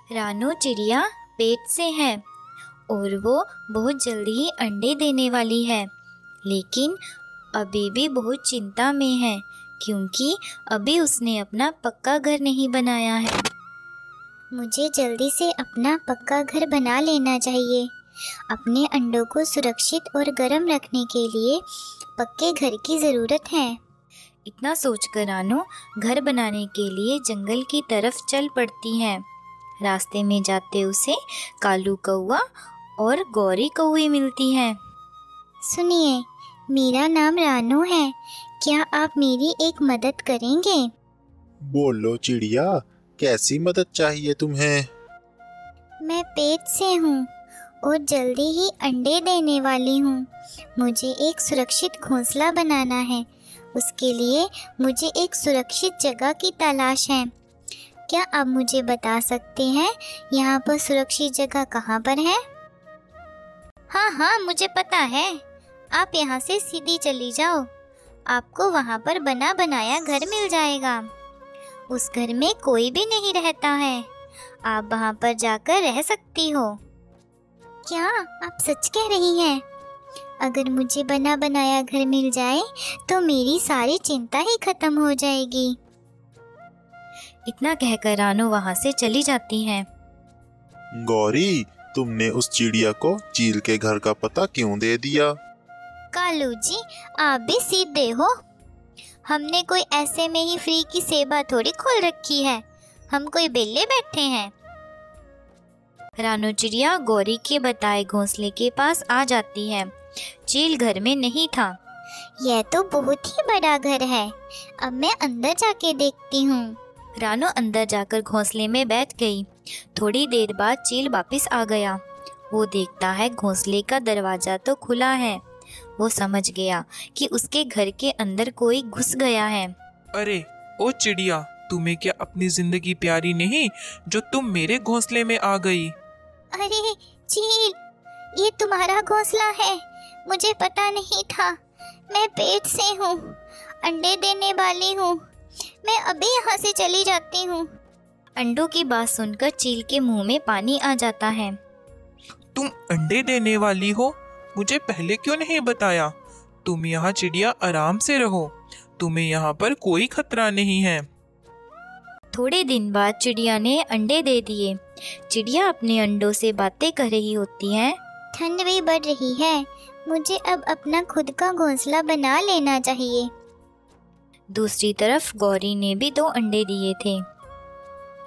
रानो चिड़िया पेट से है और वो बहुत जल्दी ही अंडे देने वाली है, लेकिन अभी भी बहुत चिंता में है क्योंकि अभी उसने अपना पक्का घर नहीं बनाया है। मुझे जल्दी से अपना पक्का घर बना लेना चाहिए। अपने अंडों को सुरक्षित और गर्म रखने के लिए पक्के घर की ज़रूरत है। इतना सोचकर रानो घर बनाने के लिए जंगल की तरफ चल पड़ती है। रास्ते में जाते उसे कालू कौआ और गौरी कौवी मिलती है। सुनिए, मेरा नाम रानो है, क्या आप मेरी एक मदद करेंगे? बोलो चिड़िया, कैसी मदद चाहिए तुम्हें? मैं पेट से हूँ और जल्दी ही अंडे देने वाली हूँ। मुझे एक सुरक्षित घोंसला बनाना है। उसके लिए मुझे एक सुरक्षित जगह की तलाश है। क्या आप मुझे बता सकते हैं यहाँ पर सुरक्षित जगह कहाँ पर है? हाँ, मुझे पता है। आप यहाँ से सीधी चली जाओ, आपको वहाँ पर बना बनाया घर मिल जाएगा। उस घर में कोई भी नहीं रहता है, आप वहाँ पर जाकर रह सकती हो। क्या आप सच कह रही हैं? अगर मुझे बना बनाया घर मिल जाए तो मेरी सारी चिंता ही खत्म हो जाएगी। इतना कहकर रानो वहाँ से चली जाती है। गौरी, तुमने उस चिड़िया को चील के घर का पता क्यों दे दिया? कालू जी, आप भी सीधे हो। हमने कोई ऐसे में ही फ्री की सेवा थोड़ी खोल रखी है, हम कोई बेले बैठे हैं। रानो चिड़िया गौरी के बताए घोंसले के पास आ जाती है। चील घर में नहीं था। यह तो बहुत ही बड़ा घर है, अब मैं अंदर जाके देखती हूँ। रानो अंदर जाकर घोंसले में बैठ गई। थोड़ी देर बाद चील वापस आ गया। वो देखता है घोंसले का दरवाजा तो खुला है। वो समझ गया कि उसके घर के अंदर कोई घुस गया है। अरे ओ चिड़िया, तुम्हें क्या अपनी जिंदगी प्यारी नहीं जो तुम मेरे घोंसले में आ गई? अरे चील, ये तुम्हारा घोंसला है, मुझे पता नहीं था। मैं पेट से हूँ, अंडे देने वाली हूँ। मैं अभी यहाँ से चली जाती हूँ। अंडों की बात सुनकर चील के मुंह में पानी आ जाता है। तुम अंडे देने वाली हो? मुझे पहले क्यों नहीं बताया? तुम यहाँ चिड़िया आराम से रहो, तुम्हें यहाँ पर कोई खतरा नहीं है। थोड़े दिन बाद चिड़िया ने अंडे दे दिए। चिड़िया अपने अंडों से बातें कर रही होती है। ठंड भी बढ़ रही है, मुझे अब अपना खुद का घोंसला बना लेना चाहिए। दूसरी तरफ गौरी ने भी 2 अंडे दिए थे।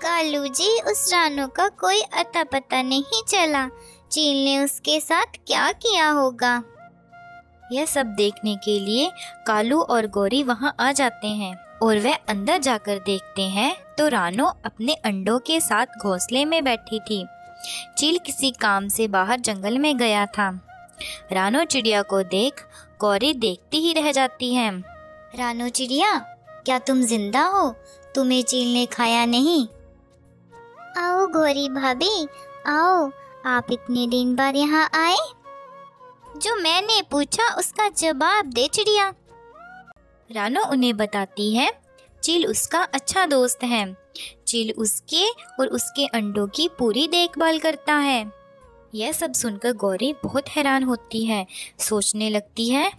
कालू जी, उस रानो का कोई अता पता नहीं चला। चील ने उसके साथ क्या किया होगा? यह सब देखने के लिए कालू और गौरी वहाँ आ जाते हैं और वे अंदर जाकर देखते हैं तो रानो अपने अंडों के साथ घोंसले में बैठी थी। चील किसी काम से बाहर जंगल में गया था। रानो चिड़िया को देख गौरी देखती ही रह जाती है। रानो चिड़िया, क्या तुम जिंदा हो? तुम्हें चील ने खाया नहीं? आओ गौरी भाभी, आओ। आप इतने दिन बाद यहाँ आए? जो मैंने पूछा उसका जवाब दे चिड़िया। रानो उन्हें बताती है चील उसका अच्छा दोस्त है। चील उसके और उसके अंडों की पूरी देखभाल करता है। यह सब सुनकर गौरी बहुत हैरान होती है। सोचने लगती है,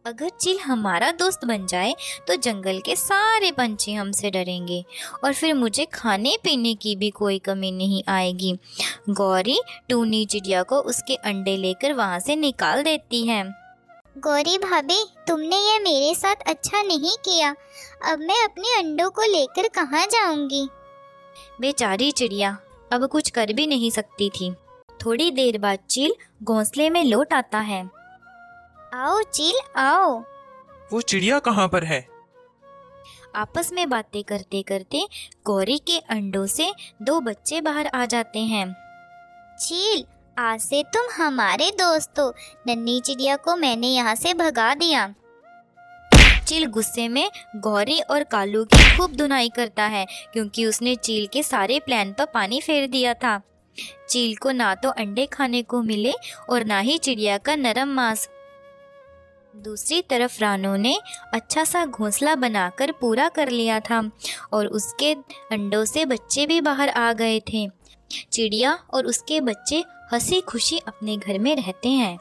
अगर चील हमारा दोस्त बन जाए तो जंगल के सारे पंछी हमसे डरेंगे और फिर मुझे खाने पीने की भी कोई कमी नहीं आएगी। गौरी टूनी चिड़िया को उसके अंडे लेकर वहाँ से निकाल देती है। गौरी भाभी, तुमने ये मेरे साथ अच्छा नहीं किया। अब मैं अपने अंडों को लेकर कहाँ जाऊंगी? बेचारी चिड़िया अब कुछ कर भी नहीं सकती थी। थोड़ी देर बाद चील घोंसले में लौट आता है। आओ चील, आओ। वो चिड़िया कहाँ पर है? आपस में बातें करते करते गौरी के अंडों से 2 बच्चे बाहर आ जाते हैं। चील, आज से तुम हमारे दोस्त हो। नन्ही चिड़िया को मैंने यहाँ से भगा दिया। चील गुस्से में गौरी और कालू की खूब धुनाई करता है क्योंकि उसने चील के सारे प्लान पर पानी फेर दिया था। चील को ना तो अंडे खाने को मिले और ना ही चिड़िया का नरम मांस। दूसरी तरफ रानो ने अच्छा सा घोंसला बनाकर पूरा कर लिया था और उसके अंडों से बच्चे भी बाहर आ गए थे। चिड़िया और उसके बच्चे हंसी खुशी अपने घर में रहते हैं।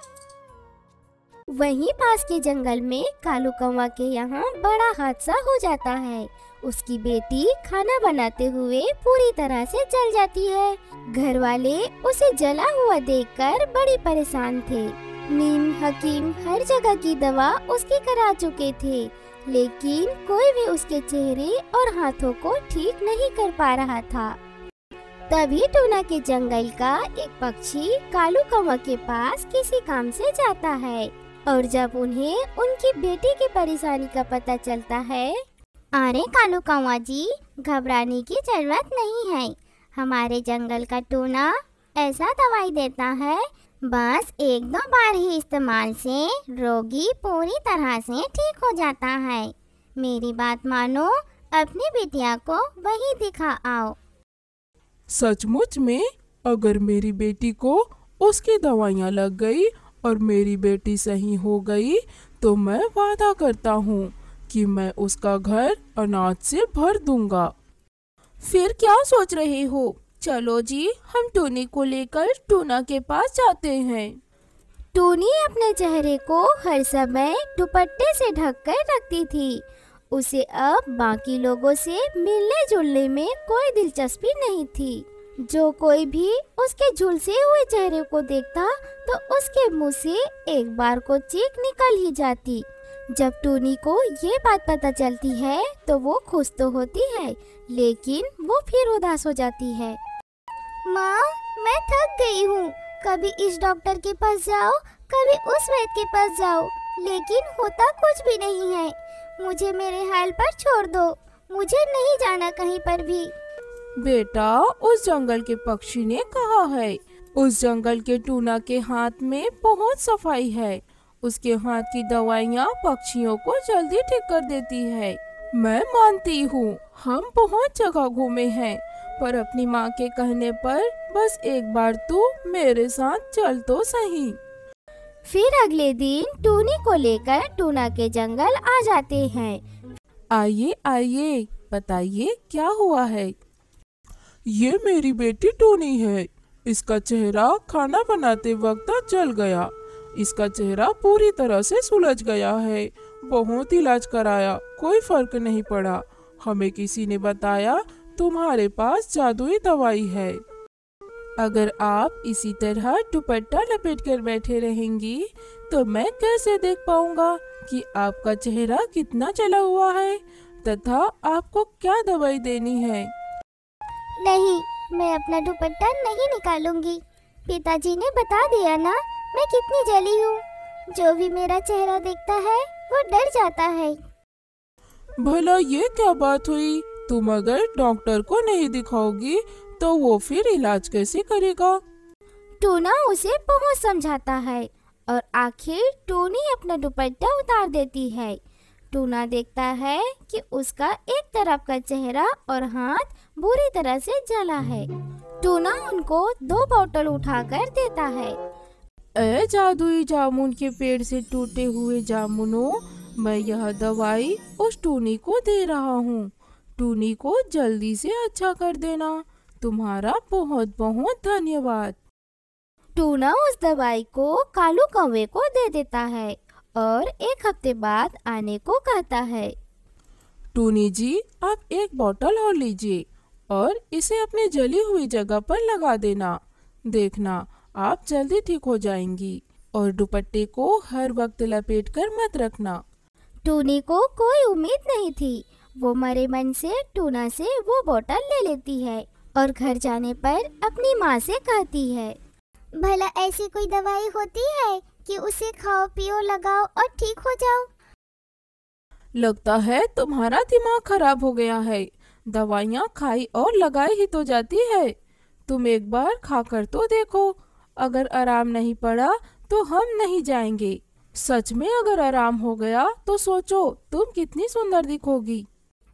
वहीं पास के जंगल में कालू कौवा के यहाँ बड़ा हादसा हो जाता है। उसकी बेटी खाना बनाते हुए पूरी तरह से जल जाती है। घर वाले उसे जला हुआ देखकर बड़ी परेशान थे। नीम हकीम हर जगह की दवा उसकी करा चुके थे, लेकिन कोई भी उसके चेहरे और हाथों को ठीक नहीं कर पा रहा था। तभी टूना के जंगल का एक पक्षी कालू कौवा के पास किसी काम से जाता है, और जब उन्हें उनकी बेटी की परेशानी का पता चलता है। अरे कालू कौवा जी, घबराने की जरूरत नहीं है। हमारे जंगल का टूना ऐसा दवाई देता है, बस 1-2 बार ही इस्तेमाल से रोगी पूरी तरह से ठीक हो जाता है। मेरी बात मानो, अपनी बिटिया को वही दिखा आओ। सचमुच में अगर मेरी बेटी को उसकी दवाइयाँ लग गई और मेरी बेटी सही हो गई तो मैं वादा करता हूँ कि मैं उसका घर अनाज से भर दूंगा। फिर क्या सोच रहे हो? चलो जी, हम टूनी को लेकर टूना के पास जाते हैं। टूनी अपने चेहरे को हर समय दुपट्टे से ढककर रखती थी। उसे अब बाकी लोगों से मिलने जुलने में कोई दिलचस्पी नहीं थी। जो कोई भी उसके झुलसे हुए चेहरे को देखता तो उसके मुंह से एक बार को चीख निकल ही जाती। जब टूनी को ये बात पता चलती है तो वो खुश तो होती है, लेकिन वो फिर उदास हो जाती है। माँ, मैं थक गई हूँ। कभी इस डॉक्टर के पास जाओ, कभी उस वैद्य के पास जाओ, लेकिन होता कुछ भी नहीं है। मुझे मेरे हाल पर छोड़ दो। मुझे नहीं जाना कहीं पर भी। बेटा, उस जंगल के पक्षी ने कहा है। उस जंगल के टूना के हाथ में बहुत सफाई है। उसके हाथ की दवाइयाँ पक्षियों को जल्दी ठीक कर देती है। मैं मानती हूँ, हम बहुत जगह घूमे हैं, पर अपनी माँ के कहने पर बस एक बार तू मेरे साथ चल तो सही। फिर अगले दिन टूनी को लेकर टूना के जंगल आ जाते हैं। आइए आइए, बताइए क्या हुआ है। ये मेरी बेटी टूनी है। इसका चेहरा खाना बनाते वक्त जल गया। इसका चेहरा पूरी तरह से सुलझ गया है। बहुत इलाज कराया, कोई फर्क नहीं पड़ा। हमें किसी ने बताया तुम्हारे पास जादुई दवाई है। अगर आप इसी तरह दुपट्टा लपेट कर बैठे रहेंगी तो मैं कैसे देख पाऊंगा कि आपका चेहरा कितना जला हुआ है तथा आपको क्या दवाई देनी है। नहीं, मैं अपना दुपट्टा नहीं निकालूंगी। पिताजी ने बता दिया ना, मैं कितनी जली हूँ। जो भी मेरा चेहरा देखता है वो डर जाता है। भला ये क्या बात हुई? तुम अगर डॉक्टर को नहीं दिखाओगी तो वो फिर इलाज कैसे करेगा? टूना उसे बहुत समझाता है और आखिर टूनी अपना दुपट्टा उतार देती है। टूना देखता है कि उसका एक तरफ का चेहरा और हाथ बुरी तरह से जला है। टूना उनको 2 बोतल उठाकर देता है। ए जादुई जामुन के पेड़ से टूटे हुए जामुनों, मैं यह दवाई उस टूनी को दे रहा हूँ। टूनी को जल्दी से अच्छा कर देना। तुम्हारा बहुत बहुत धन्यवाद। टूना उस दवाई को कालू कौवे को दे देता है और 1 हफ्ते बाद आने को कहता है। टूनी जी, आप 1 बोतल और लीजिए और इसे अपनी जली हुई जगह पर लगा देना। देखना, आप जल्दी ठीक हो जाएंगी। और दुपट्टे को हर वक्त लपेट कर मत रखना। टूनी को कोई उम्मीद नहीं थी। वो मरे मन से टूना से वो बोतल ले लेती है और घर जाने पर अपनी माँ से कहती है, भला ऐसी कोई दवाई होती है कि उसे खाओ पियो लगाओ और ठीक हो जाओ? लगता है तुम्हारा दिमाग खराब हो गया है। दवाइयाँ खाई और लगाई ही तो जाती है। तुम एक बार खाकर तो देखो। अगर आराम नहीं पड़ा तो हम नहीं जाएंगे। सच में अगर आराम हो गया तो सोचो तुम कितनी सुंदर दिखोगी।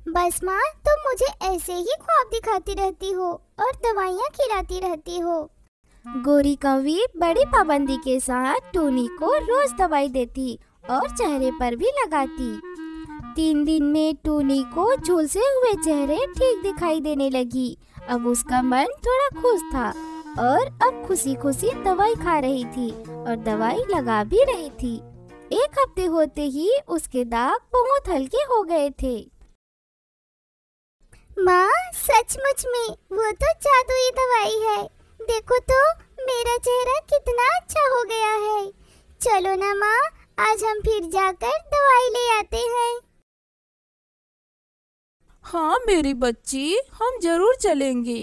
बस माँ, तुम मुझे ऐसे ही ख्वाब दिखाती रहती हो और दवाइयाँ खिलाती रहती हो। गोरी कौवी बड़ी पाबंदी के साथ टूनी को रोज दवाई देती और चेहरे पर भी लगाती। 3 दिन में टूनी को झुलसे हुए चेहरे ठीक दिखाई देने लगी। अब उसका मन थोड़ा खुश था और अब खुशी खुशी दवाई खा रही थी और दवाई लगा भी रही थी। 1 हफ्ते होते ही उसके दाग बहुत हल्के हो गए थे। माँ, सचमुच में वो तो जादुई दवाई है। देखो तो मेरा चेहरा कितना अच्छा हो गया है। चलो ना माँ, आज हम फिर जाकर दवाई ले आते हैं। हाँ मेरी बच्ची, हम जरूर चलेंगे।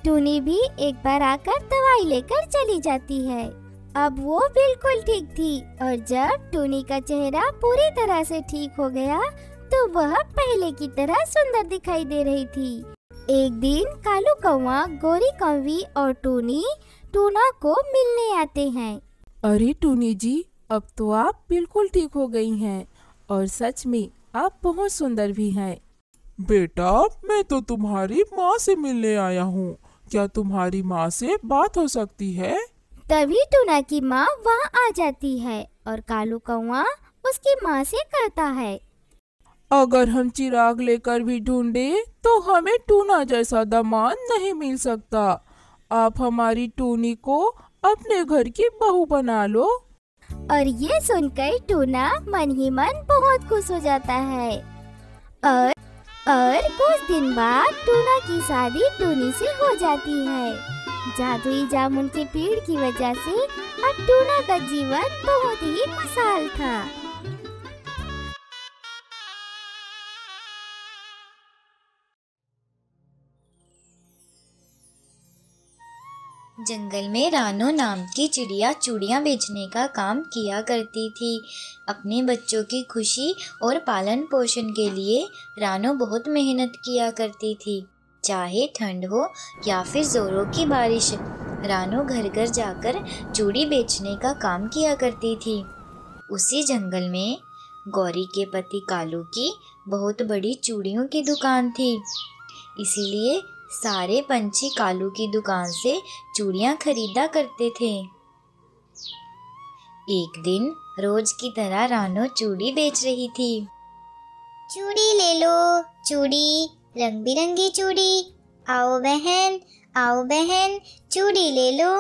टूनी भी एक बार आकर दवाई लेकर चली जाती है। अब वो बिल्कुल ठीक थी और जब टूनी का चेहरा पूरी तरह से ठीक हो गया तो वह पहले की तरह सुंदर दिखाई दे रही थी। एक दिन कालू कौवा, गोरी कौवी और टूनी टूना को मिलने आते हैं। अरे टूनी जी, अब तो आप बिल्कुल ठीक हो गई हैं और सच में आप बहुत सुंदर भी हैं। बेटा, मैं तो तुम्हारी माँ से मिलने आया हूँ। क्या तुम्हारी माँ से बात हो सकती है? तभी टूना की माँ वहाँ आ जाती है और कालू कौवा उसकी माँ से कहता है, अगर हम चिराग लेकर भी ढूंढे तो हमें टूना जैसा दामाद नहीं मिल सकता। आप हमारी टूनी को अपने घर की बहू बना लो। और ये सुनकर टूना मन ही मन बहुत खुश हो जाता है। और कुछ दिन बाद टूना की शादी टूनी से हो जाती है। जादुई जामुन के पेड़ की वजह से अब टूना का जीवन बहुत ही खुशहाल था। जंगल में रानो नाम की चिड़िया चूड़ियाँ बेचने का काम किया करती थी। अपने बच्चों की खुशी और पालन पोषण के लिए रानो बहुत मेहनत किया करती थी। चाहे ठंड हो या फिर जोरों की बारिश, रानो घर घर जाकर चूड़ी बेचने का काम किया करती थी। उसी जंगल में गौरी के पति कालू की बहुत बड़ी चूड़ियों की दुकान थी। इसीलिए सारे पंछी कालू की दुकान से चूड़ियाँ खरीदा करते थे। एक दिन रोज की तरह रानो चूड़ी बेच रही थी। चूड़ी ले लो, चूड़ी, रंग बिरंगी चूड़ी। आओ बहन, चूड़ी ले लो।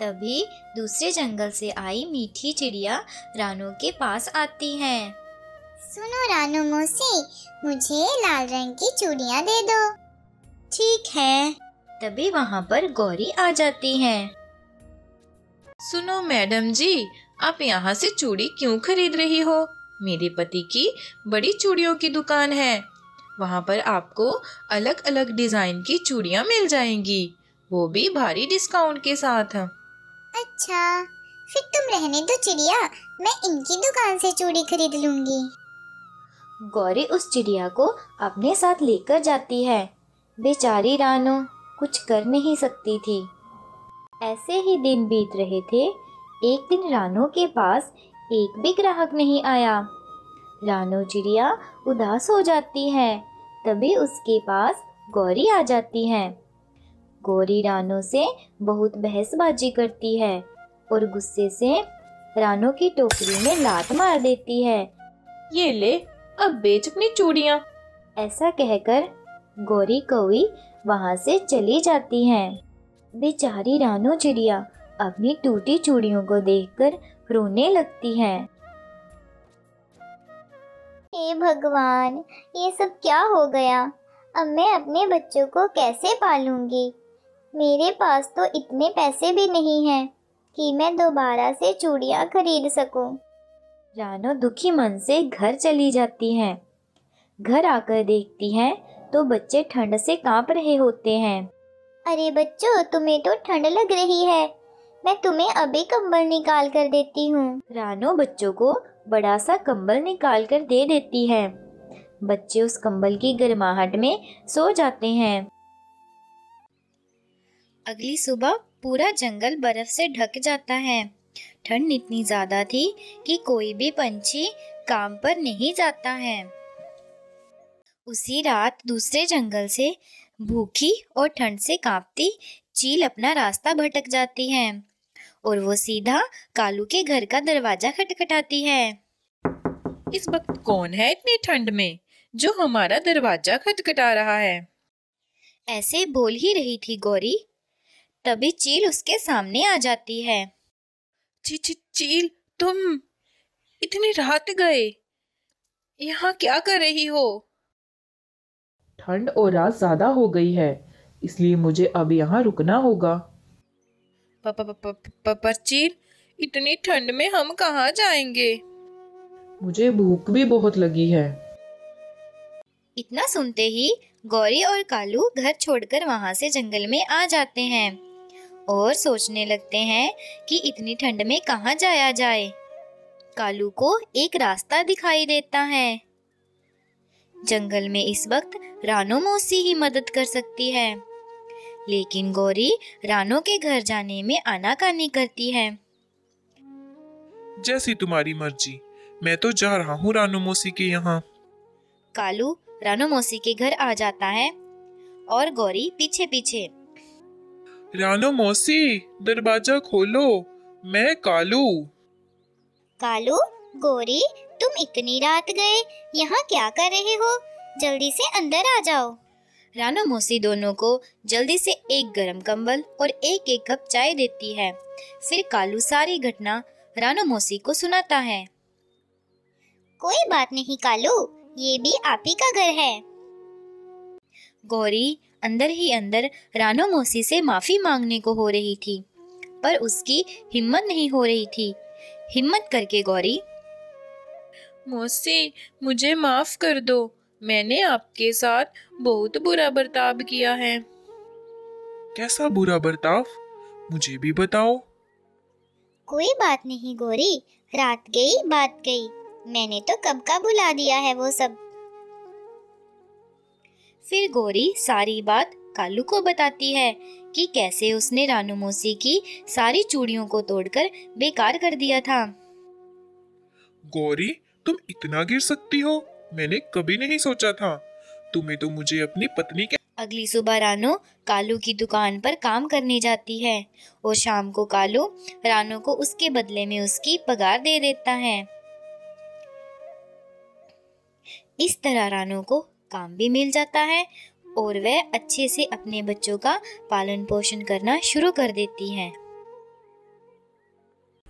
तभी दूसरे जंगल से आई मीठी चिड़िया रानो के पास आती है। सुनो रानो मौसी, मुझे लाल रंग की चूड़ियाँ दे दो। ठीक है। तभी वहाँ पर गौरी आ जाती है। सुनो मैडम जी, आप यहाँ से चूड़ी क्यों खरीद रही हो? मेरे पति की बड़ी चूड़ियों की दुकान है। वहाँ पर आपको अलग अलग डिजाइन की चूड़ियाँ मिल जाएंगी, वो भी भारी डिस्काउंट के साथ। अच्छा, फिर तुम रहने दो चिड़िया, मैं इनकी दुकान से चूड़ी खरीद लूंगी। गौरी उस चिड़िया को अपने साथ लेकर जाती है। बेचारी रानो कुछ कर नहीं सकती थी। ऐसे ही दिन बीत रहे थे। एक दिन रानो के पास एक भी ग्राहक नहीं आया। रानो चिड़िया उदास हो जाती है। तभी उसके पास गौरी आ जाती है। गौरी रानो से बहुत बहसबाजी करती है और गुस्से से रानो की टोकरी में लात मार देती है। ये ले, अब बेच अपनी चूड़ियाँ। ऐसा कहकर गौरी कौवी वहाँ से चली जाती है। बेचारी रानो चिड़िया अपनी टूटी चूड़ियों को देखकर रोने लगती है। हे भगवान, ये सब क्या हो गया? अब मैं अपने बच्चों को कैसे पालूंगी? मेरे पास तो इतने पैसे भी नहीं हैं कि मैं दोबारा से चूड़ियाँ खरीद सकूं। रानो दुखी मन से घर चली जाती है। घर आकर देखती है तो बच्चे ठंड से कांप रहे होते हैं। अरे बच्चों, तुम्हें तो ठंड लग रही है, मैं तुम्हें अभी कंबल निकाल कर देती हूँ। रानो बच्चों को बड़ा सा कंबल निकाल कर दे देती है। बच्चे उस कंबल की गर्माहट में सो जाते हैं। अगली सुबह पूरा जंगल बर्फ से ढक जाता है। ठंड इतनी ज्यादा थी कि कोई भी पंछी काम पर नहीं जाता है। उसी रात दूसरे जंगल से भूखी और ठंड से कांपती चील अपना रास्ता भटक जाती है और वो सीधा कालू के घर का दरवाजा खटखटाती है। इस वक्त कौन है इतनी ठंड में जो हमारा दरवाजा खटखटा रहा है? ऐसे बोल ही रही थी गौरी, तभी चील उसके सामने आ जाती है। चील, तुम इतनी रात गए, यहाँ क्या कर रही हो? ठंड और रात ज्यादा हो गई है, इसलिए मुझे अब यहाँ रुकना होगा। पर चील, इतनी ठंड में हम कहाँ जाएंगे? मुझे भूख भी बहुत लगी है। इतना सुनते ही गौरी और कालू घर छोड़कर वहां से जंगल में आ जाते हैं और सोचने लगते हैं कि इतनी ठंड में कहाँ जाया जाए। कालू को एक रास्ता दिखाई देता है। जंगल में इस वक्त रानो मौसी ही मदद कर सकती है, लेकिन गौरी रानो के घर जाने में आनाकानी करती है। जैसी तुम्हारी मर्जी, मैं तो जा रहा हूँ रानो मौसी के यहाँ। कालू रानो मौसी के घर आ जाता है और गौरी पीछे पीछे। रानो मौसी, दरवाजा खोलो, मैं कालू। कालू, गौरी, तुम इतनी रात गए, यहाँ क्या कर रहे हो? जल्दी से अंदर आ जाओ। रानो मौसी दोनों को जल्दी से एक गरम कंबल और एक एक कप चाय देती है। फिर कालू सारी घटना रानो मौसी को सुनाता है। कोई बात नहीं कालू, ये भी आप ही का घर है। गौरी अंदर ही अंदर रानो मौसी से माफी मांगने को हो रही थी, पर उसकी हिम्मत नहीं हो रही थी। हिम्मत करके गौरी, मौसी, मुझे माफ कर दो, मैंने आपके साथ बहुत बुरा बर्ताव किया है। कैसा बुरा बर्ताव, मुझे भी बताओ। कोई बात नहीं गौरी, रात गई बात गई, मैंने तो कब का भुला दिया है वो सब। फिर गौरी सारी बात कालू को बताती है कि कैसे उसने रानो मौसी की सारी चूड़ियों को तोड़कर बेकार कर दिया था। गौरी, तुम इतना गिर सकती हो, मैंने कभी नहीं सोचा था। तुम्हें तो मुझे अपनी पत्नी के। अगली सुबह रानो कालू की दुकान पर काम करने जाती है और शाम को कालू रानो को उसके बदले में उसकी पगार दे देता है। इस तरह रानो को काम भी मिल जाता है और वह अच्छे से अपने बच्चों का पालन पोषण करना शुरू कर देती है।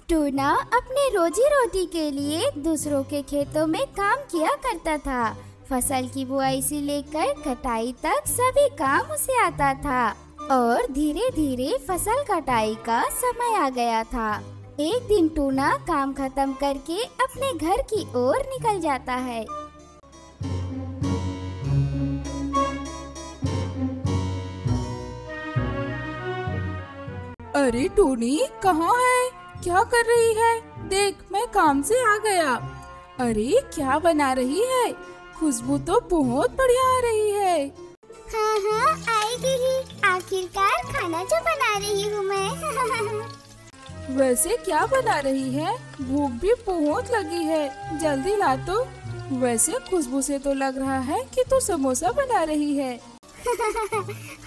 टूना अपने रोजी रोटी के लिए दूसरों के खेतों में काम किया करता था। फसल की बुआई से लेकर कटाई तक सभी काम उसे आता था और धीरे धीरे फसल कटाई का समय आ गया था। एक दिन टूना काम खत्म करके अपने घर की ओर निकल जाता है। अरे टूनी, कहाँ है? क्या कर रही है? देख, मैं काम से आ गया। अरे क्या बना रही है? खुशबू तो बहुत बढ़िया आ रही है। हाँ, आएगी ही। आखिरकार खाना जो बना रही हूँ मैं। वैसे क्या बना रही है? भूख भी बहुत लगी है, जल्दी ला तो। वैसे खुशबू से तो लग रहा है कि तू समोसा बना रही है।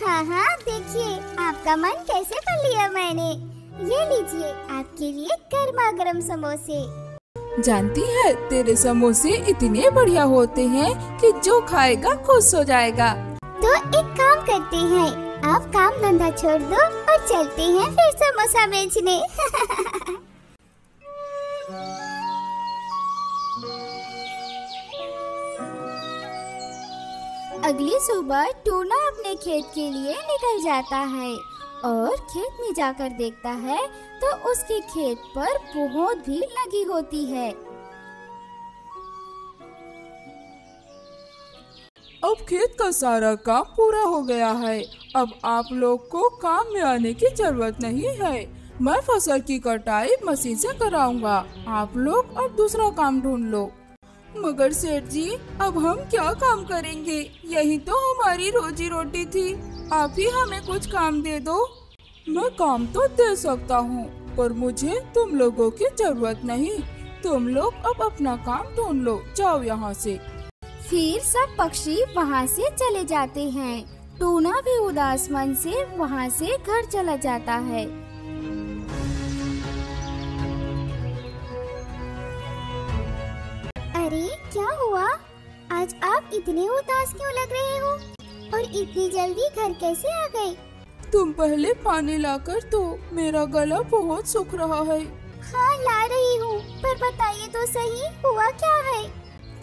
हाँ, देखिए आपका मन कैसे कर लिया मैंने। ये लीजिए आपके लिए गर्मा गर्म समोसे। जानती है, तेरे समोसे इतने बढ़िया होते हैं कि जो खाएगा खुश हो जाएगा। तो एक काम करते हैं, आप काम धंधा छोड़ दो और चलते हैं फिर समोसा बेचने। अगली सुबह टूना अपने खेत के लिए निकल जाता है और खेत में जाकर देखता है तो उसके खेत पर बहुत भीड़ लगी होती है। अब खेत का सारा काम पूरा हो गया है। अब आप लोग को काम में आने की जरूरत नहीं है। मैं फसल की कटाई मशीन से कराऊंगा। आप लोग अब दूसरा काम ढूंढ लो। मगर सेठ जी, अब हम क्या काम करेंगे? यही तो हमारी रोजी रोटी थी। आप ही हमें कुछ काम दे दो। मैं काम तो दे सकता हूँ, पर मुझे तुम लोगों की जरूरत नहीं। तुम लोग अब अपना काम ढूंढ लो, जाओ यहाँ से। फिर सब पक्षी वहाँ से चले जाते हैं। टूना भी उदास मन से वहाँ से घर चला जाता है। अरे क्या हुआ? आज आप इतने उदास क्यों लग रहे हो? और इतनी जल्दी घर कैसे आ गए? तुम पहले पानी लाकर दो, मेरा गला बहुत सूख रहा है। हाँ ला रही हूँ, पर बताइए तो सही, हुआ क्या है?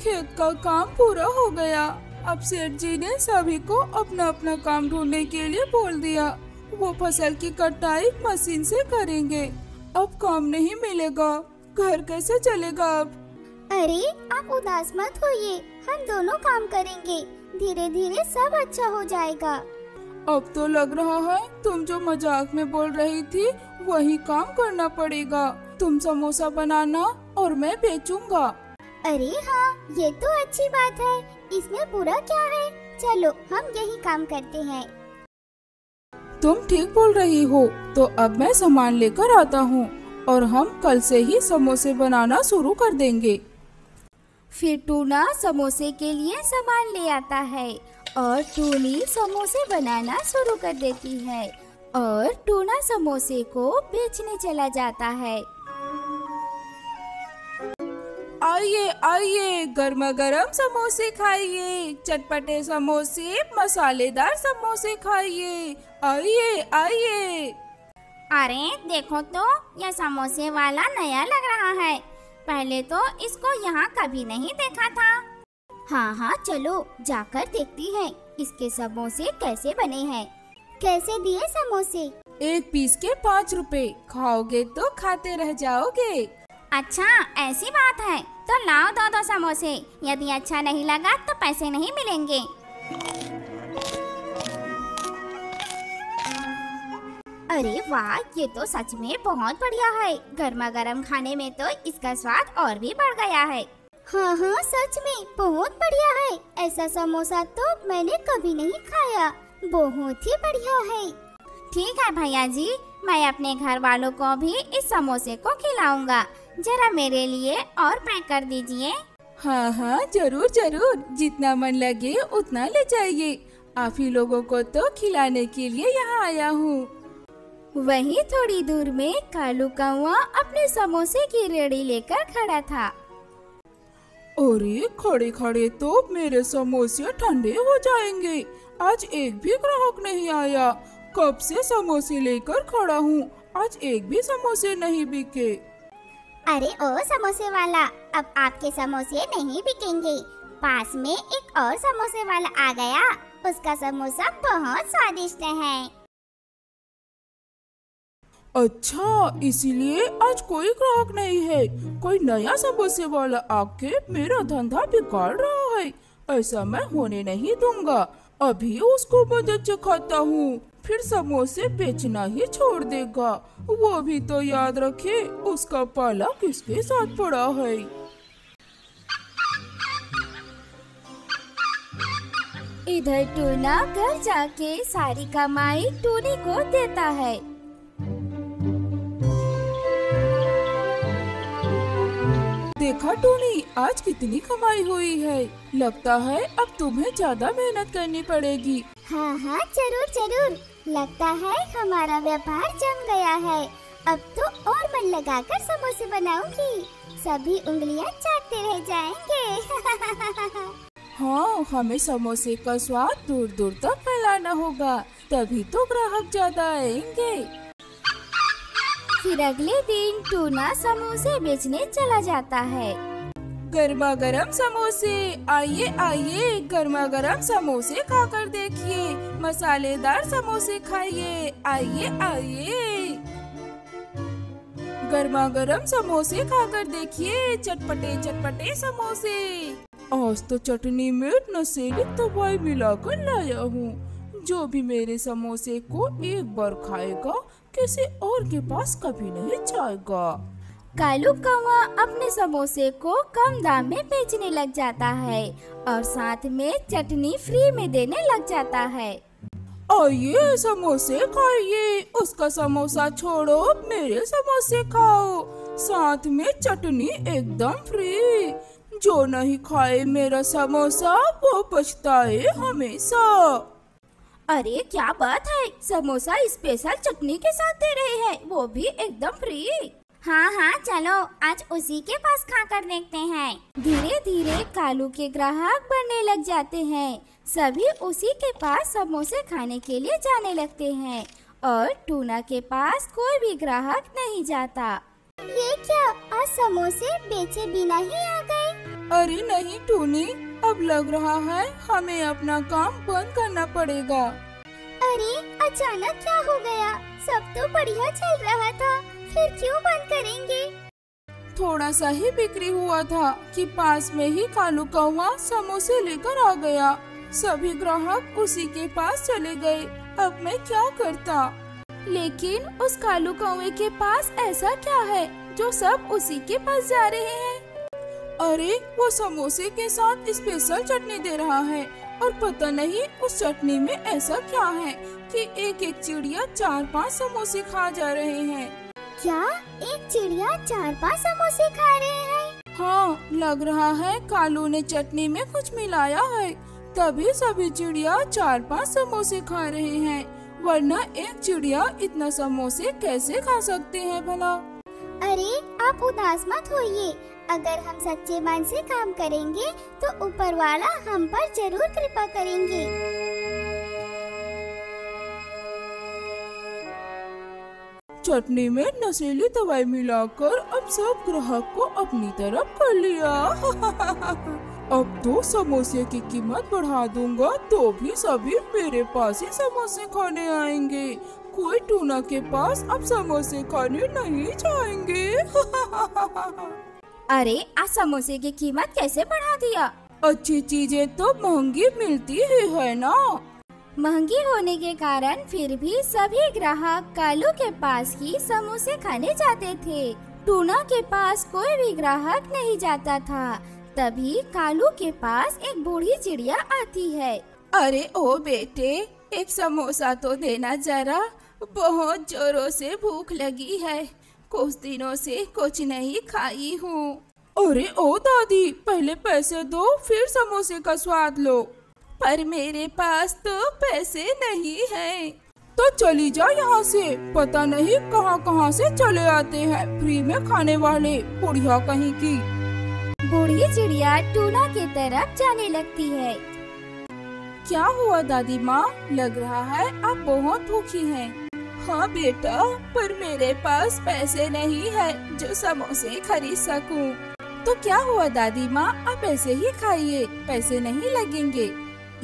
खेत का काम पूरा हो गया। अब सेठ जी ने सभी को अपना अपना काम ढूंढने के लिए बोल दिया। वो फसल की कटाई मशीन से करेंगे। अब काम नहीं मिलेगा, घर कैसे चलेगा अब? अरे आप उदास मत होइए, हम दोनों काम करेंगे, धीरे धीरे सब अच्छा हो जाएगा। अब तो लग रहा है तुम जो मजाक में बोल रही थी वही काम करना पड़ेगा। तुम समोसा बनाना और मैं बेचूंगा। अरे हाँ, ये तो अच्छी बात है, इसमें बुरा क्या है? चलो हम यही काम करते हैं। तुम ठीक बोल रही हो, तो अब मैं सामान लेकर आता हूँ और हम कल से ही समोसे बनाना शुरू कर देंगे। फिर टूना समोसे के लिए सामान ले आता है और टूनी समोसे बनाना शुरू कर देती है और टूना समोसे को बेचने चला जाता है। आइए आइए, गर्मा गर्म समोसे खाइए, चटपटे समोसे, मसालेदार समोसे खाइए। आइए आइए। अरे देखो तो, यह समोसे वाला नया लग रहा है, पहले तो इसको यहाँ कभी नहीं देखा था। हाँ हाँ चलो जाकर देखती हैं इसके समोसे कैसे बने हैं। कैसे दिए समोसे? एक पीस के 5 रुपए, खाओगे तो खाते रह जाओगे। अच्छा ऐसी बात है, तो लाओ दो समोसे, यदि अच्छा नहीं लगा तो पैसे नहीं मिलेंगे। अरे वाह, ये तो सच में बहुत बढ़िया है। गर्मा गर्म खाने में तो इसका स्वाद और भी बढ़ गया है। हाँ हाँ सच में बहुत बढ़िया है, ऐसा समोसा तो मैंने कभी नहीं खाया, बहुत ही बढ़िया है। ठीक है भैया जी, मैं अपने घर वालों को भी इस समोसे को खिलाऊंगा, जरा मेरे लिए और पैक कर दीजिए। हाँ हाँ जरूर जरूर, जितना मन लगे उतना ले जाइए। आप ही लोगों को तो खिलाने के लिए यहाँ आया हूँ। वहीं थोड़ी दूर में कालू कौवा अपने समोसे की रेडी लेकर खड़ा था। अरे खड़े खड़े तो मेरे समोसे ठंडे हो जाएंगे। आज एक भी ग्राहक नहीं आया, कब से समोसे लेकर खड़ा हूँ, आज एक भी समोसे नहीं बिके। अरे ओ समोसे वाला, अब आपके समोसे नहीं बिकेंगे। पास में एक और समोसे वाला आ गया, उसका समोसा बहुत स्वादिष्ट है। अच्छा, इसीलिए आज कोई ग्राहक नहीं है। कोई नया समोसे वाला आके मेरा धंधा बिगाड़ रहा है। ऐसा मैं होने नहीं दूंगा। अभी उसको मदद चखाता हूँ, फिर समोसे बेचना ही छोड़ देगा। वो भी तो याद रखे उसका पाला किसके साथ पड़ा है। इधर टूना घर जाके सारी कमाई टूनी को देता है। देखा टूनी, आज कितनी कमाई हुई है। लगता है अब तुम्हें ज्यादा मेहनत करनी पड़ेगी। हाँ हाँ जरूर जरूर, लगता है हमारा व्यापार जम गया है। अब तो और मन लगाकर समोसे बनाऊंगी, सभी उंगलियां चाटते रह जाएंगे। हाँ, हमें समोसे का स्वाद दूर दूर तक फैलाना होगा, तभी तो ग्राहक ज्यादा आएंगे। फिर अगले दिन टूना समोसे बेचने चला जाता है। गर्मा गर्म समोसे, आइए आइए, गर्मा गर्म समोसे खाकर देखिए, मसालेदार समोसे खाइए, आइए आइए। गर्मा गर्म समोसे खाकर देखिए, चटपटे चटपटे समोसे। आज तो चटनी में नशीली दवाई मिलाकर लाया हूँ। जो भी मेरे समोसे को एक बार खाएगा, किसी और के पास कभी नहीं जाएगा। कालू कौवा अपने समोसे को कम दाम में बेचने लग जाता है और साथ में चटनी फ्री में देने लग जाता है। आइए समोसे खाइए, उसका समोसा छोड़ो, मेरे समोसे खाओ, साथ में चटनी एकदम फ्री। जो नहीं खाए मेरा समोसा वो पछताए हमेशा। अरे क्या बात है, समोसा स्पेशल चटनी के साथ दे रहे हैं, वो भी एकदम फ्री। हाँ हाँ चलो आज उसी के पास खा कर देखते हैं। धीरे धीरे कालू के ग्राहक बढ़ने लग जाते हैं। सभी उसी के पास समोसे खाने के लिए जाने लगते हैं और टूना के पास कोई भी ग्राहक नहीं जाता। ये क्या, आज समोसे बेचे बिना ही आ गए? अरे नहीं टूनी, अब लग रहा है हमें अपना काम बंद करना पड़ेगा। अरे अचानक क्या हो गया? सब तो बढ़िया चल रहा था, फिर क्यों बंद करेंगे? थोड़ा सा ही बिक्री हुआ था कि पास में ही कालू कौवा समोसे लेकर आ गया। सभी ग्राहक उसी के पास चले गए। अब मैं क्या करता? लेकिन उस कालू कौवे के पास ऐसा क्या है जो सब उसी के पास जा रहे हैं? अरे वो समोसे के साथ स्पेशल चटनी दे रहा है और पता नहीं उस चटनी में ऐसा क्या है कि एक एक चिड़िया 4-5 समोसे खा जा रहे हैं। क्या एक चिड़िया 4-5 समोसे खा रहे हैं? हाँ, लग रहा है कालू ने चटनी में कुछ मिलाया है, तभी सभी चिड़िया 4-5 समोसे खा रहे हैं। वरना एक चिड़िया इतना समोसे कैसे खा सकते हैं भला? अरे आप उदास मत होइए, अगर हम सच्चे मन से काम करेंगे तो ऊपर वाला हम पर जरूर कृपा करेंगे। चटनी में नशीली दवाई मिलाकर अब सब ग्राहक को अपनी तरफ कर लिया। अब तो समोसे की कीमत बढ़ा दूंगा तो भी सभी मेरे पास ही समोसे खाने आएंगे। कोई टूना के पास अब समोसे खाने नहीं जाएंगे। अरे आज समोसे की कीमत कैसे बढ़ा दिया? अच्छी चीजें तो महंगी मिलती ही है ना। महंगी होने के कारण फिर भी सभी ग्राहक कालू के पास ही समोसे खाने जाते थे। टूना के पास कोई भी ग्राहक नहीं जाता था। तभी कालू के पास एक बूढ़ी चिड़िया आती है। अरे ओ बेटे, एक समोसा तो देना जरा, बहुत जोरों से भूख लगी है, कुछ दिनों से कुछ नहीं खाई हूँ। अरे ओ दादी, पहले पैसे दो फिर समोसे का स्वाद लो। पर मेरे पास तो पैसे नहीं हैं। तो चली जा यहाँ से, पता नहीं कहाँ कहाँ से चले आते हैं फ्री में खाने वाले, बुढ़िया कहीं की। बूढ़ी चिड़िया टूना की तरफ जाने लगती है। क्या हुआ दादी माँ, लग रहा है आप बहुत भूखी हैं। हाँ बेटा, पर मेरे पास पैसे नहीं है जो समोसे खरीद सकूं। तो क्या हुआ दादी माँ, आप ऐसे ही खाइए, पैसे नहीं लगेंगे।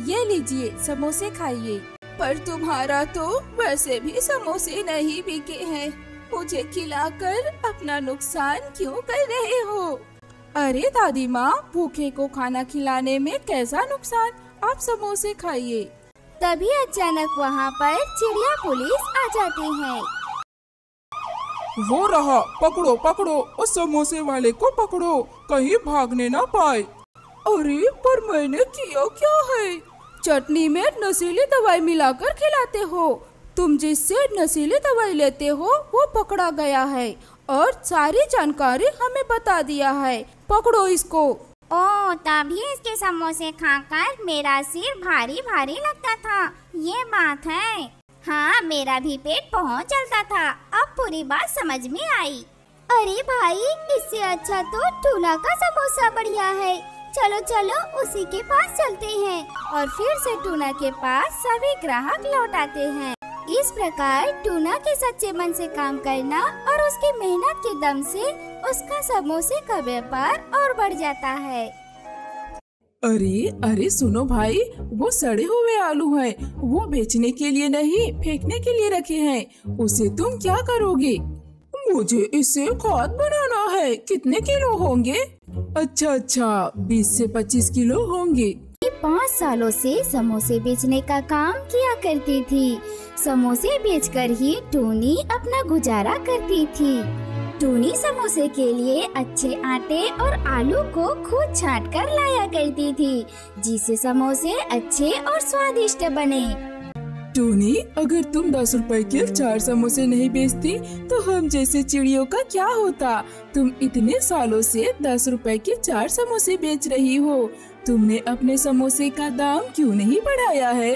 ये लीजिए समोसे खाइए। पर तुम्हारा तो वैसे भी समोसे नहीं बिके हैं, मुझे खिलाकर अपना नुकसान क्यों कर रहे हो? अरे दादी माँ, भूखे को खाना खिलाने में कैसा नुकसान, आप समोसे खाइए। तभी अचानक वहाँ पर चिड़िया पुलिस आ जाती है। वो रहा, पकड़ो पकड़ो, उस समोसे वाले को पकड़ो, कहीं भागने ना पाए। अरे पर मैंने किया क्या है? चटनी में नशीली दवाई मिलाकर खिलाते हो। तुम जिससे नशीली दवाई लेते हो वो पकड़ा गया है और सारी जानकारी हमें बता दिया है। पकड़ो इसको। ओ, तभी इसके समोसे खाकर मेरा सिर भारी भारी लगता था, ये बात है। हाँ, मेरा भी पेट बहुत जलता था, अब पूरी बात समझ में आई। अरे भाई, इससे अच्छा तो टूना का समोसा बढ़िया है। चलो चलो उसी के पास चलते हैं। और फिर से टूना के पास सभी ग्राहक लौट आते हैं। इस प्रकार टूना के सच्चे मन से काम करना और उसकी मेहनत के दम से उसका समोसे का व्यापार और बढ़ जाता है। अरे अरे सुनो भाई, वो सड़े हुए आलू हैं, वो बेचने के लिए नहीं फेंकने के लिए रखे हैं, उसे तुम क्या करोगे? मुझे इससे खाद बनाना है। कितने किलो होंगे? अच्छा, 20 से 25 किलो होंगे। 5 सालों से समोसे बेचने का काम किया करती थी। समोसे बेचकर ही टूनी अपना गुजारा करती थी। टूनी समोसे के लिए अच्छे आटे और आलू को खुद छांट कर लाया करती थी, जिससे समोसे अच्छे और स्वादिष्ट बने। टूनी, अगर तुम 10 रुपए के 4 समोसे नहीं बेचती तो हम जैसे चिड़ियों का क्या होता? तुम इतने सालों से 10 रुपए के 4 समोसे बेच रही हो, तुमने अपने समोसे का दाम क्यों नहीं बढ़ाया है?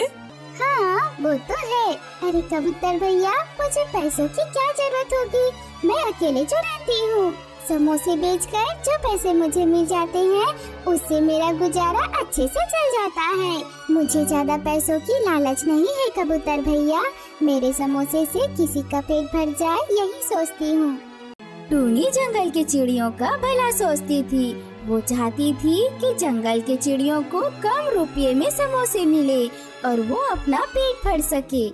हाँ, हाँ वो तो है। अरे कबूतर भैया, मुझे पैसों की क्या जरूरत होगी, मैं अकेले जो रहती हूँ। समोसे बेचकर जो पैसे मुझे मिल जाते हैं उससे मेरा गुजारा अच्छे से चल जाता है। मुझे ज्यादा पैसों की लालच नहीं है कबूतर भैया, मेरे समोसे से किसी का पेट भर जाए यही सोचती हूँ। टूनी जंगल के चिड़ियों का भला सोचती थी। वो चाहती थी कि जंगल के चिड़ियों को कम रुपये में समोसे मिले और वो अपना पेट भर सके।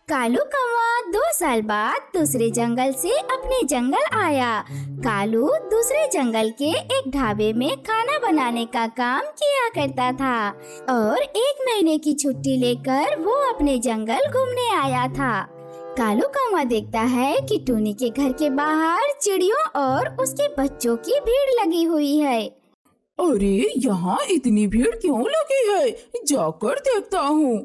कालू कौवा 2 साल बाद दूसरे जंगल से अपने जंगल आया। कालू दूसरे जंगल के एक ढाबे में खाना बनाने का काम किया करता था और 1 महीने की छुट्टी लेकर वो अपने जंगल घूमने आया था। कालू कौवा देखता है कि टूनी के घर के बाहर चिड़ियों और उसके बच्चों की भीड़ लगी हुई है। अरे यहाँ इतनी भीड़ क्यों लगी है, जाकर देखता हूँ।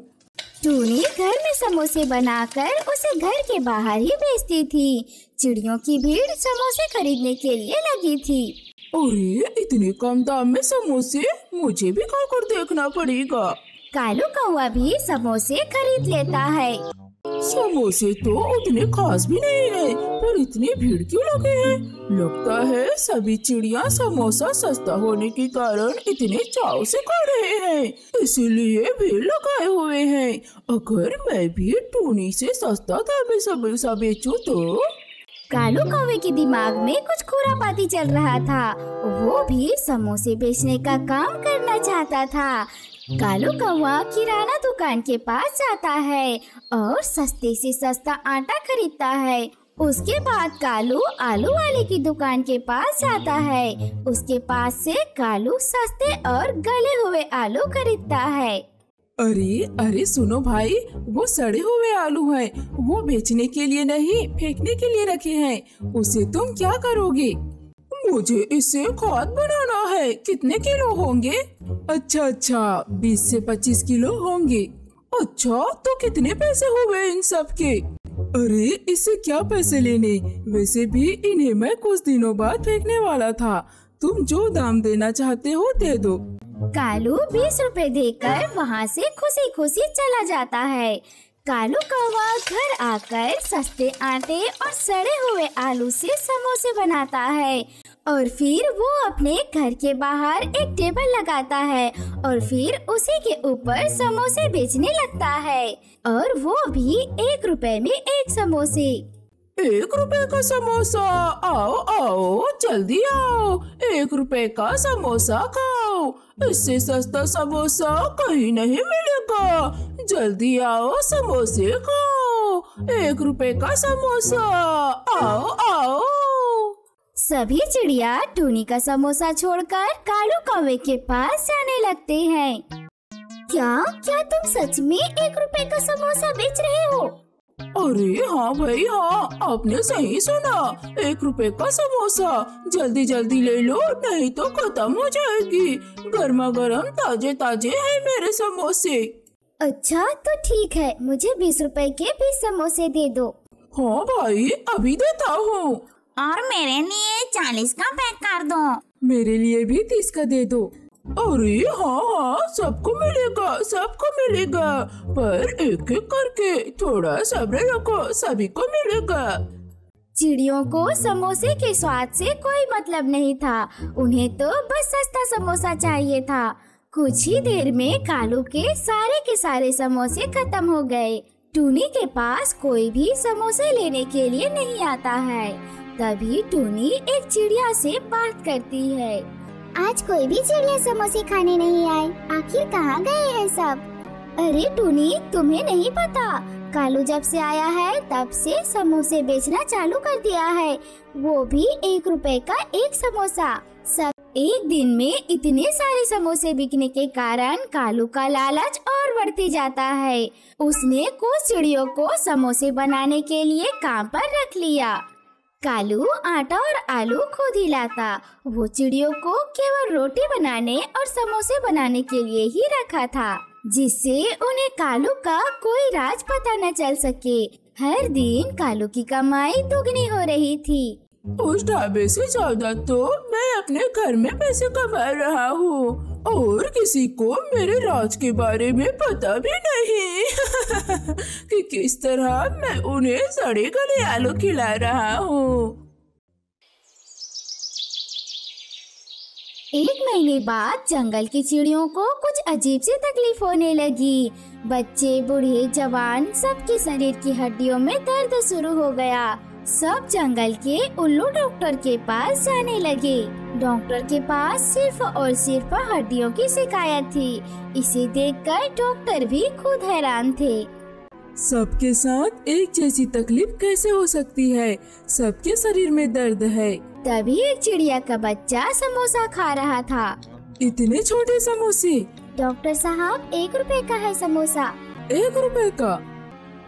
टूनी घर में समोसे बनाकर उसे घर के बाहर ही बेचती थी। चिड़ियों की भीड़ समोसे खरीदने के लिए लगी थी। अरे इतने कम दाम में समोसे, मुझे भी खाकर देखना पड़ेगा। कालू कौवा भी समोसे खरीद लेता है। समोसे तो उतने खास भी नहीं है, पर इतनी भीड़ क्यों लगी है? लगता है सभी चिड़िया समोसा सस्ता होने के कारण इतने चाव से खा रहे हैं, इसीलिए भीड़ लगाए हुए हैं। अगर मैं भी टूनी से सस्ता दाम में समोसा बेचूं तो? कालू कौवे के दिमाग में कुछ खुरापाती चल रहा था। वो भी समोसे बेचने का काम करना चाहता था। कालू कौवा किराना दुकान के पास जाता है और सस्ते से सस्ता आटा खरीदता है। उसके बाद कालू आलू वाले की दुकान के पास जाता है। उसके पास से कालू सस्ते और गले हुए आलू खरीदता है। अरे अरे सुनो भाई, वो सड़े हुए आलू हैं, वो बेचने के लिए नहीं फेंकने के लिए रखे हैं। उसे तुम क्या करोगे? मुझे इससे खाद बनाना है। कितने किलो होंगे? अच्छा 20 से 25 किलो होंगे। अच्छा तो कितने पैसे हुए इन सब के? अरे इससे क्या पैसे लेने, वैसे भी इन्हें मैं कुछ दिनों बाद फेंकने वाला था। तुम जो दाम देना चाहते हो दे दो। कालू 20 रुपए देकर वहाँ से खुशी खुशी चला जाता है। कालू कौवा घर आकर सस्ते आटे और सड़े हुए आलू से समोसे बनाता है और फिर वो अपने घर के बाहर एक टेबल लगाता है और फिर उसी के ऊपर समोसे बेचने लगता है, और वो भी 1 रुपए में 1 समोसे। 1 रुपए का समोसा, आओ आओ जल्दी आओ, 1 रुपए का समोसा खाओ। इससे सस्ता समोसा कहीं नहीं मिलेगा। जल्दी आओ समोसे खाओ, 1 रुपए का समोसा, आओ आओ। सभी चिड़िया टूनी का समोसा छोड़कर कालू कौवे के पास जाने लगते हैं। क्या तुम सच में 1 रुपए का समोसा बेच रहे हो? अरे हाँ भाई हाँ, आपने सही सुना, 1 रुपए का समोसा। जल्दी जल्दी ले लो नहीं तो खत्म हो जाएगी। गर्मा गर्म ताजे ताजे है मेरे समोसे। अच्छा तो ठीक है, मुझे 20 रुपए के 20 समोसे दे दो। हाँ भाई अभी देता हूँ। और मेरे लिए 40 का पैक कर दो। मेरे लिए भी 30 का दे दो। अरे हाँ सबको मिलेगा, पर एक एक करके, थोड़ा सब्र रखो, सभी को मिलेगा। चिड़ियों को समोसे के स्वाद से कोई मतलब नहीं था, उन्हें तो बस सस्ता समोसा चाहिए था। कुछ ही देर में कालू के सारे समोसे खत्म हो गए। टूनी के पास कोई भी समोसे लेने के लिए नहीं आता है। तभी टूनी एक चिड़िया से बात करती है। आज कोई भी चिड़िया समोसे खाने नहीं आए, आखिर कहाँ गए हैं सब? अरे टूनी, तुम्हें नहीं पता, कालू जब से आया है तब से समोसे बेचना चालू कर दिया है, वो भी 1 रुपए का 1 समोसा। सब एक दिन में इतने सारे समोसे बिकने के कारण कालू का लालच और बढ़ते जाता है। उसने कुछ चिड़ियों को समोसे बनाने के लिए काम पर रख लिया। कालू आटा और आलू खुद ही लाता। वो चिड़ियों को केवल रोटी बनाने और समोसे बनाने के लिए ही रखा था, जिससे उन्हें कालू का कोई राज पता न चल सके। हर दिन कालू की कमाई दुगनी हो रही थी। उस ढाबे से ज्यादा तो मैं अपने घर में पैसे कमा रहा हूँ। और किसी को मेरे राज के बारे में पता भी नहीं कि किस तरह मैं उन्हें सड़े गले आलू खिला रहा हूँ। 1 महीने बाद जंगल की चिड़ियों को कुछ अजीब सी तकलीफ होने लगी। बच्चे, बूढ़े, जवान, सबके शरीर की हड्डियों में दर्द शुरू हो गया। सब जंगल के उल्लू डॉक्टर के पास जाने लगे। डॉक्टर के पास सिर्फ और सिर्फ हड्डियों की शिकायत थी। इसे देखकर डॉक्टर भी खुद हैरान थे। सबके साथ एक जैसी तकलीफ कैसे हो सकती है? सबके शरीर में दर्द है। तभी एक चिड़िया का बच्चा समोसा खा रहा था। इतने छोटे समोसे? डॉक्टर साहब, 1 रुपए का है समोसा। 1 रुपए का?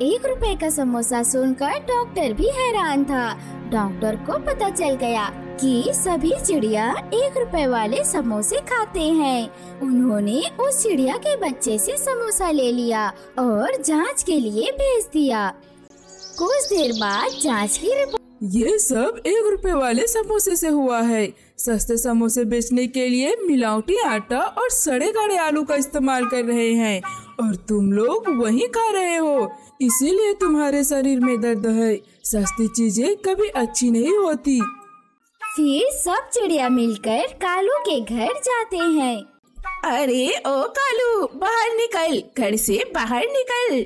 1 रुपए का समोसा सुनकर डॉक्टर भी हैरान था। डॉक्टर को पता चल गया कि सभी चिड़िया 1 रुपए वाले समोसे खाते हैं। उन्होंने उस चिड़िया के बच्चे से समोसा ले लिया और जांच के लिए भेज दिया। कुछ देर बाद जांच की रिपोर्ट। ये सब 1 रुपए वाले समोसे से हुआ है। सस्ते समोसे बेचने के लिए मिलावटी आटा और सड़े गले आलू का इस्तेमाल कर रहे हैं और तुम लोग वही खा रहे हो, इसीलिए तुम्हारे शरीर में दर्द है। सस्ती चीजें कभी अच्छी नहीं होती। फिर सब चिड़िया मिलकर कालू के घर जाते हैं। अरे ओ कालू, बाहर निकल, घर से बाहर निकल।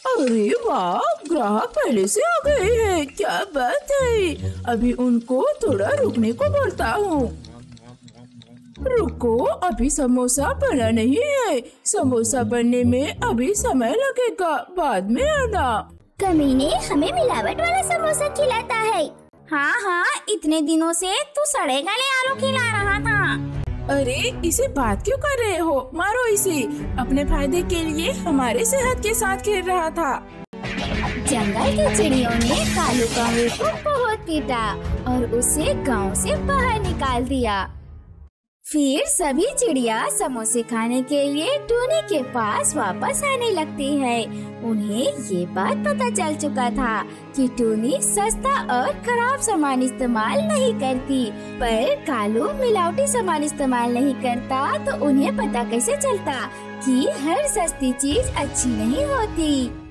अरे वाह, ग्राहक पहले से आ गए हैं, क्या बात है। अभी उनको थोड़ा रुकने को बोलता हूँ। रुको, अभी समोसा बना नहीं है। समोसा बनने में अभी समय लगेगा, बाद में आना। कमीने, हमें मिलावट वाला समोसा खिलाता है। हाँ, इतने दिनों से तू सड़े गले आलू खिला रहा था। अरे इसे बात क्यों कर रहे हो? मारो इसे। अपने फायदे के लिए हमारे सेहत के साथ खेल रहा था। जंगल की चिड़ियों ने कालू कौवे को बहुत पीटा और उसे गांव से बाहर निकाल दिया। फिर सभी चिड़िया समोसे खाने के लिए टूनी के पास वापस आने लगती है। उन्हें ये बात पता चल चुका था कि टूनी सस्ता और खराब सामान इस्तेमाल नहीं करती, पर कालू मिलावटी सामान इस्तेमाल नहीं करता। तो उन्हें पता कैसे चलता कि हर सस्ती चीज अच्छी नहीं होती।